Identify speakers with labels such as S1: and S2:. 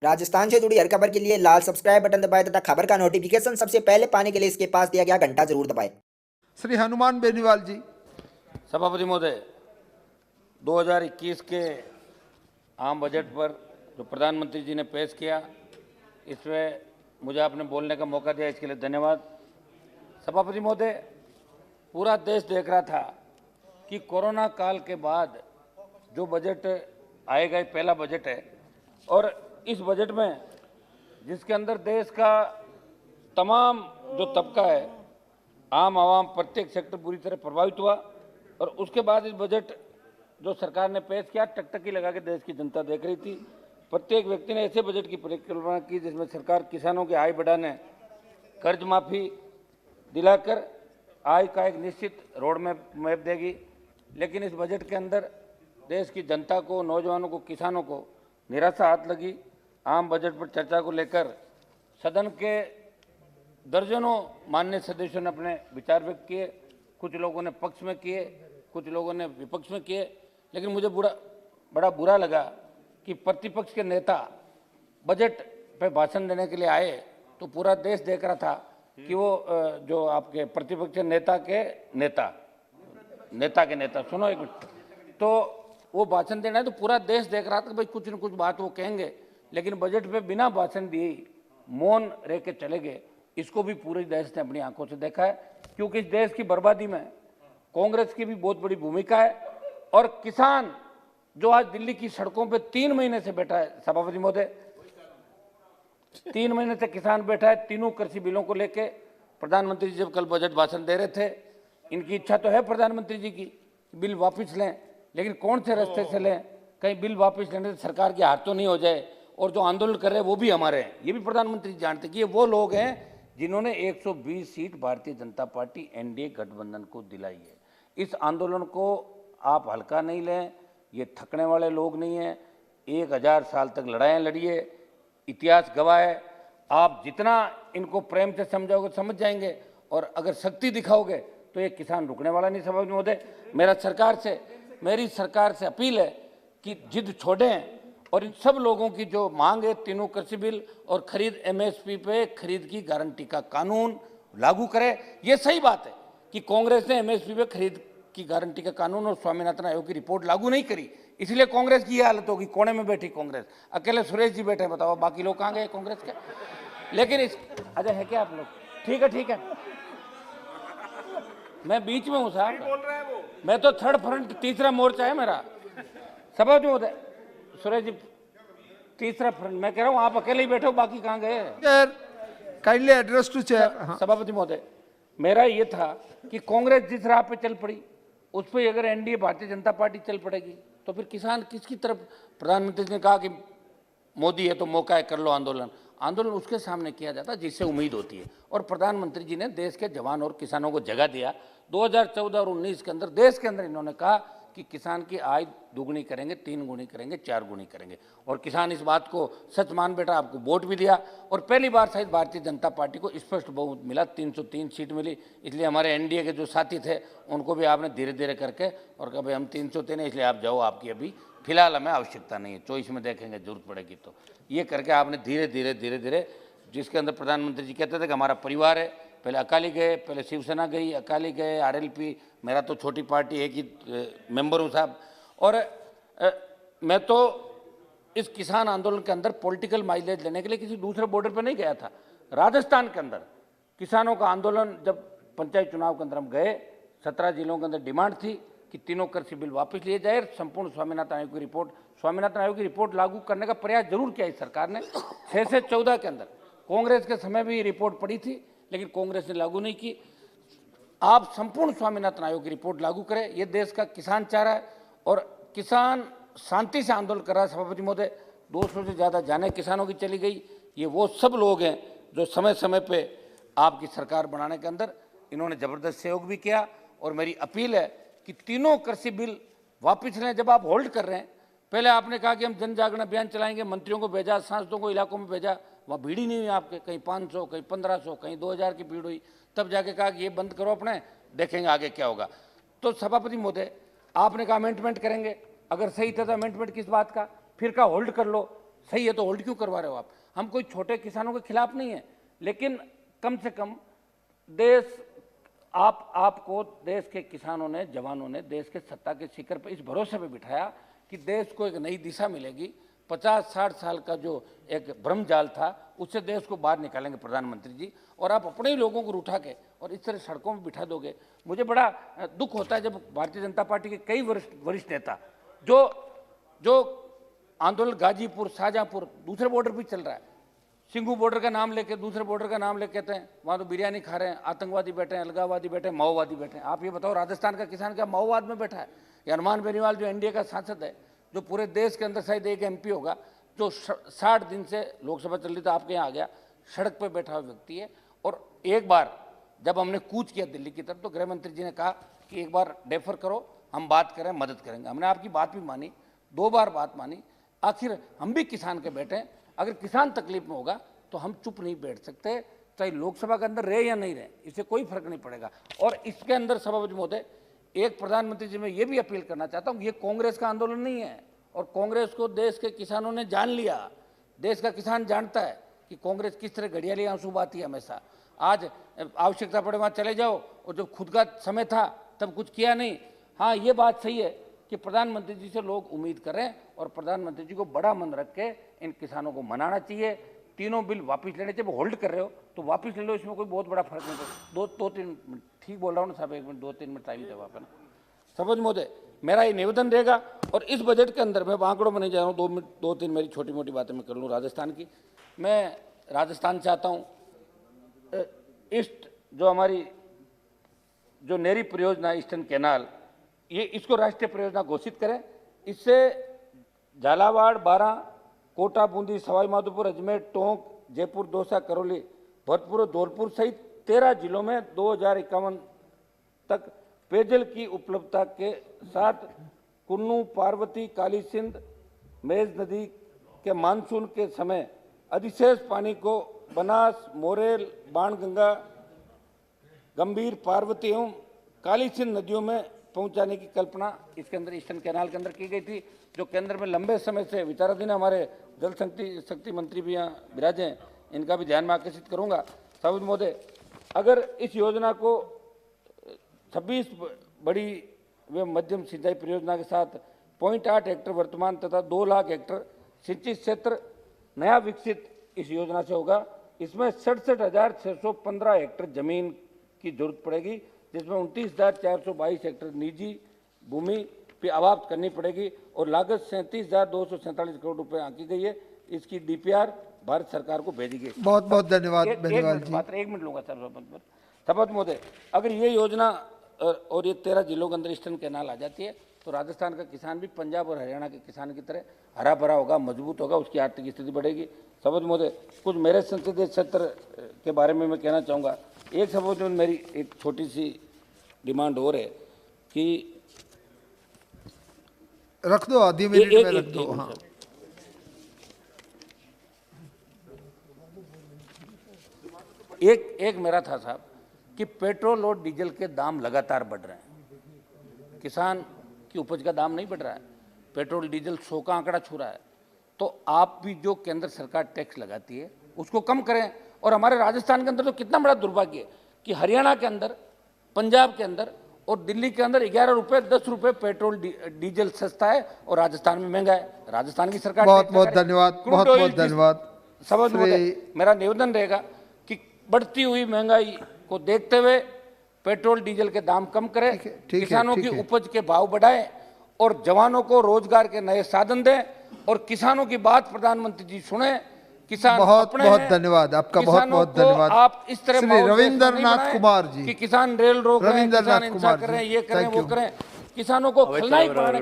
S1: राजस्थान से जुड़ी हर खबर के लिए लाल सब्सक्राइब बटन दबाएं तथा खबर का नोटिफिकेशन सबसे पहले पाने के लिए इसके पास दिया गया घंटा जरूर दबाएं।
S2: श्री हनुमान बेनीवाल जी।
S3: सभापति महोदय, 2021 के आम बजट पर जो प्रधानमंत्री जी ने पेश किया, इसमें मुझे आपने बोलने का मौका दिया, इसके लिए धन्यवाद। सभापति महोदय, पूरा देश देख रहा था कि कोरोना काल के बाद जो बजट आएगा, पहला बजट है, और इस बजट में जिसके अंदर देश का तमाम जो तबका है, आम आवाम, प्रत्येक सेक्टर पूरी तरह प्रभावित हुआ। और उसके बाद इस बजट जो सरकार ने पेश किया, टकटकी लगा के देश की जनता देख रही थी। प्रत्येक व्यक्ति ने ऐसे बजट की परिकल्पना की जिसमें सरकार किसानों की आय बढ़ाने, कर्ज माफी दिलाकर आय का एक निश्चित रोड मैप देगी। लेकिन इस बजट के अंदर देश की जनता को, नौजवानों को, किसानों को निराशा हाथ लगी। आम बजट पर चर्चा को लेकर सदन के दर्जनों माननीय सदस्यों ने अपने विचार व्यक्त किए। कुछ लोगों ने पक्ष में किए, कुछ लोगों ने विपक्ष में किए। लेकिन मुझे बड़ा बुरा लगा कि प्रतिपक्ष के नेता बजट पे भाषण देने के लिए आए तो पूरा देश देख रहा था कि वो जो आपके प्रतिपक्ष नेता के नेता सुनो एक मिनट, तो वो भाषण देना है तो पूरा देश देख रहा था कि भाई कुछ न कुछ बात वो कहेंगे। लेकिन बजट पे बिना भाषण दिए मौन रह के चले गए। इसको भी पूरे देश ने अपनी आंखों से देखा है, क्योंकि इस देश की बर्बादी में कांग्रेस की भी बहुत बड़ी भूमिका है। और किसान जो आज दिल्ली की सड़कों पे 3 महीने से बैठा है, सभापति महोदय, 3 महीने से किसान बैठा है तीनों कृषि बिलों को लेके। प्रधानमंत्री जी जब कल बजट भाषण दे रहे थे, इनकी इच्छा तो है प्रधानमंत्री जी की बिल वापस लें, लेकिन कौन से रास्ते से लें, कहीं बिल वापस लेने से सरकार के हाथ तो नहीं हो जाए। और जो आंदोलन कर रहे हैं वो भी हमारे हैं, ये भी प्रधानमंत्री जानते कि ये वो लोग हैं जिन्होंने 120 seat Bharatiya Janata party NDA गठबंधन को दिलाई है। इस आंदोलन को आप हल्का नहीं लें, ये थकने वाले लोग नहीं हैं। 1000 साल तक लड़ाइयाँ लड़िए, इतिहास गवाह है। आप जितना इनको प्रेम से समझाओगे समझ जाएंगे, और अगर शक्ति दिखाओगे तो ये किसान रुकने वाला नहीं। सभापति महोदय, मेरी सरकार से अपील है कि जिद छोड़ें और इन सब लोगों की जो मांग है, तीनों कृषि बिल और खरीद एमएसपी पे खरीद की गारंटी का कानून लागू करें। ये सही बात है कि कांग्रेस ने एमएसपी पे खरीद की गारंटी का कानून और स्वामीनाथन आयोग की रिपोर्ट लागू नहीं करी, इसलिए कांग्रेस की यह हालत होगी। कोने में बैठी कांग्रेस, अकेले सुरेश जी बैठे, बताओ बाकी लोग कहाँ गए कांग्रेस के? लेकिन इस अजय है क्या आप लोग? ठीक है, मैं बीच में हूँ साहब, मैं तो थर्ड फ्रंट, तीसरा मोर्चा है मेरा। सभापति महोदय, सुरेश जी तीसरा फ्रंट, मैं कह रहा हूँ आप अकेले ही बैठो, बाकी कहाँ गए?
S2: Kindly address to chair.
S3: सभापति महोदय, मेरा ये था कि कांग्रेस जिस राह पे चल पड़ी उस पर अगर एनडीए भारतीय जनता पार्टी चल पड़ेगी तो फिर किसान किसकी तरफ? प्रधानमंत्री ने कहा कि मोदी है तो मौका है, कर लो आंदोलन उसके सामने किया जाता है जिससे उम्मीद होती है। और प्रधानमंत्री जी ने देश के जवान और किसानों को जगह दिया। 2014 और 19 के अंदर देश के अंदर इन्होंने कहा कि किसान की आय दुगुनी करेंगे, 3 गुनी करेंगे, 4 गुनी करेंगे। और किसान इस बात को सच मान बैठा, आपको वोट भी दिया। और पहली बार शायद भारतीय जनता पार्टी को स्पष्ट बहुमत मिला, 303 सीट मिली। इसलिए हमारे एनडीए के जो साथी थे उनको भी आपने धीरे धीरे करके और कभी हम 303 है, इसलिए आप जाओ, आपकी अभी फिलहाल हमें आवश्यकता नहीं है, चॉइस में देखेंगे जरूरत पड़ेगी तो। ये करके आपने धीरे धीरे जिसके अंदर प्रधानमंत्री जी कहते थे कि हमारा परिवार है, पहले अकाली गए, पहले शिवसेना गई, अकाली गए, आरएलपी, मेरा तो छोटी पार्टी एक ही मेंबर हूँ साहब। और मैं तो इस किसान आंदोलन के अंदर पॉलिटिकल माइलेज लेने के लिए किसी दूसरे बॉर्डर पे नहीं गया था। राजस्थान के अंदर किसानों का आंदोलन, जब पंचायत चुनाव के अंदर हम गए, 17 जिलों के अंदर डिमांड थी कि तीनों कृषि बिल वापस लिए जाए, संपूर्ण स्वामीनाथन आयोग की रिपोर्ट लागू करने का प्रयास जरूर किया इस सरकार ने। 6 से 14 के अंदर कांग्रेस के समय भी रिपोर्ट पड़ी थी, लेकिन कांग्रेस ने लागू नहीं की। आप संपूर्ण स्वामीनाथन आयोग की रिपोर्ट लागू करें, ये देश का किसान चाह रहा है और किसान शांति से आंदोलन कर रहा है। सभापति महोदय, 200 से ज़्यादा जानें किसानों की चली गई। ये वो सब लोग हैं जो समय समय पे आपकी सरकार बनाने के अंदर इन्होंने ज़बरदस्त सहयोग भी किया। और मेरी अपील है कि तीनों कृषि बिल वापस लें। जब आप होल्ड कर रहे हैं, पहले आपने कहा कि हम जन जागरण अभियान चलाएंगे, मंत्रियों को भेजा, सांसदों को इलाकों में भेजा, वहाँ भीड़ ही नहीं हुई आपके, कहीं 500, कहीं 1500, कहीं 2000 की भीड़ हुई। तब जाके कहा कि ये बंद करो अपने, देखेंगे आगे क्या होगा। तो सभापति महोदय, आपने कहा अमेंडमेंट करेंगे, अगर सही था तो अमेंडमेंट किस बात का? फिर कहा होल्ड कर लो। सही है तो होल्ड क्यों करवा रहे हो आप? हम कोई छोटे किसानों के खिलाफ नहीं है, लेकिन कम से कम देश आपको देश के किसानों ने, जवानों ने देश के सत्ता के शिखर पर इस भरोसे पे बिठाया कि देश को एक नई दिशा मिलेगी। 50-60 साल का जो एक भ्रम जाल था उससे देश को बाहर निकालेंगे प्रधानमंत्री जी, और आप अपने ही लोगों को उठा के और इस तरह सड़कों में बिठा दोगे। मुझे बड़ा दुख होता है जब भारतीय जनता पार्टी के कई वरिष्ठ नेता जो आंदोलन गाजीपुर, शाहजहांपुर, दूसरे बॉर्डर भी चल रहा है, सिंघू बॉर्डर का नाम लेके दूसरे बॉर्डर का नाम लेके कहते हैं वहाँ तो बिरयानी खा रहे हैं, आतंकवादी बैठे हैं, अलगाववादी बैठे हैं, माओवादी बैठे हैं। आप ये बताओ राजस्थान का किसान क्या माओवाद में बैठा है? ये हनुमान बेनीवाल जो एनडीए का सांसद है, जो पूरे देश के अंदर शायद एक एमपी होगा, जो 60 दिन से लोकसभा चल रही तो आपके यहाँ आ गया, सड़क पर बैठा हुआ व्यक्ति है। और एक बार जब हमने कूच किया दिल्ली की तरफ तो गृह मंत्री जी ने कहा कि एक बार डेफर करो, हम बात करें, मदद करेंगे। हमने आपकी बात भी मानी, 2 बार बात मानी। आखिर हम भी किसान के बेटे हैं, अगर किसान तकलीफ में होगा तो हम चुप नहीं बैठ सकते, चाहे लोकसभा के अंदर रहे या नहीं रहे, इससे कोई फर्क नहीं पड़ेगा। और इसके अंदर सभापति महोदय, एक प्रधानमंत्री जी मैं ये भी अपील करना चाहता हूँ, ये कांग्रेस का आंदोलन नहीं है, और कांग्रेस को देश के किसानों ने जान लिया। देश का किसान जानता है कि कांग्रेस किस तरह घड़ियाली आंसू बहाती है हमेशा। आज आवश्यकता पड़े वहाँ चले जाओ, और जब खुद का समय था तब कुछ किया नहीं। हाँ, ये बात सही है कि प्रधानमंत्री जी से लोग उम्मीद करें, और प्रधानमंत्री जी को बड़ा मन रख के इन किसानों को मनाना चाहिए। तीनों बिल वापस लेने, जब होल्ड कर रहे हो तो वापस ले लो, इसमें कोई बहुत बड़ा फर्क नहीं पड़ता। 2-3 मिनट ठीक बोल रहा हूँ ना साहब, 1 मिनट 2-3 मिनट टाइम देवा अपना। सभापति महोदय, मेरा ये निवेदन रहेगा, और इस बजट के अंदर मैं आंकड़ों में नहीं जा रहा हूँ, 2-3 मेरी छोटी मोटी बातें मैं कर लूँ राजस्थान की। मैं राजस्थान चाहता हूँ ईस्ट जो हमारी जो नेरी परियोजना ईस्टर्न कैनाल, ये इसको राष्ट्रीय परियोजना घोषित करें। इससे झालावाड़, बारां, कोटा, बूंदी, सवाई माधोपुर, अजमेर, टोंक, जयपुर, दौसा, करौली, भरतपुर और धौलपुर सहित 13 जिलों में 2051 तक पेयजल की उपलब्धता के साथ कुन्नू, पार्वती, काली सिंध, मेज नदी के मानसून के समय अधिशेष पानी को बनास, मोरेल, बाणगंगा, गंभीर, पार्वती एवं काली सिंध नदियों में पहुंचाने की कल्पना इसके अंदर ईस्टर्न कैनाल के अंदर की गई थी, जो केंद्र में लंबे समय से विचाराधीन है। हमारे जल शक्ति मंत्री भी यहाँ विराजे हैं, इनका भी ध्यान में आकर्षित करूंगा। सभापति महोदय, अगर इस योजना को 26 बड़ी व मध्यम सिंचाई परियोजना के साथ 0.8 हेक्टर वर्तमान तथा 2 लाख हेक्टर सिंचित क्षेत्र नया विकसित इस योजना से होगा। इसमें 67,615 हेक्टर जमीन की जरूरत पड़ेगी, जिसमें 29,422 हेक्टर निजी भूमि पे आबाद करनी पड़ेगी, और लागत 37,247 करोड़ रुपए आंकी गई है। इसकी डीपीआर भारत सरकार को भेजी गई।
S2: बहुत बहुत धन्यवाद बेनीवाल जी।
S3: मात्र 1 मिनट लूंगा सभापति महोदय, अगर ये योजना और ये 13 जिलों के अंदर ईस्टर्न कैनाल आ जाती है तो राजस्थान का किसान भी पंजाब और हरियाणा के किसान की तरह हरा भरा होगा, मजबूत होगा, उसकी आर्थिक स्थिति बढ़ेगी। सभापति महोदय, कुछ मेरे संसदीय क्षेत्र के बारे में मैं कहना चाहूँगा। एक सभापति महोदय, मेरी एक छोटी सी डिमांड और है कि
S2: रख दो, आधी मिनट में रख दो। हाँ,
S3: एक मेरा था साहब कि पेट्रोल और डीजल के दाम लगातार बढ़ रहे हैं, किसान की उपज का दाम नहीं बढ़ रहा है, पेट्रोल डीजल 100 का आंकड़ा छू रहा है। तो आप भी जो केंद्र सरकार टैक्स लगाती है उसको कम करें। और हमारे राजस्थान के अंदर तो कितना बड़ा दुर्भाग्य है कि हरियाणा के अंदर, पंजाब के अंदर और दिल्ली के अंदर 11 रुपए 10 रुपए पेट्रोल डीजल सस्ता है, और राजस्थान में महंगा है। राजस्थान की सरकार
S2: बहुत बहुत धन्यवाद, बहुत बहुत धन्यवाद।
S3: सभापति महोदय, मेरा निवेदन रहेगा कि बढ़ती हुई महंगाई को देखते हुए पेट्रोल डीजल के दाम कम करें, किसानों की उपज के भाव बढ़ाएं, और जवानों को रोजगार के नए साधन दें, और किसानों की बात प्रधानमंत्री जी सुने। किसान
S2: बहुत
S3: अपने
S2: बहुत
S3: हैं,
S2: धन्यवाद, आपका बहुत
S3: किसानों
S2: बहुत
S3: को
S2: धन्यवाद।
S3: आप इस तरह
S2: श्री रविंद्रनाथ कुमार जी,
S3: कि किसान रेल रोक रहे हैं, किसान
S2: रविंद्रनाथ
S3: हिंसा
S2: कुमार
S3: कर रहे हैं,
S2: जी,
S3: ये कर रहे हैं,
S2: thank
S3: वो
S2: you.
S3: कर रहे हैं, किसानों को खलनायक बनाने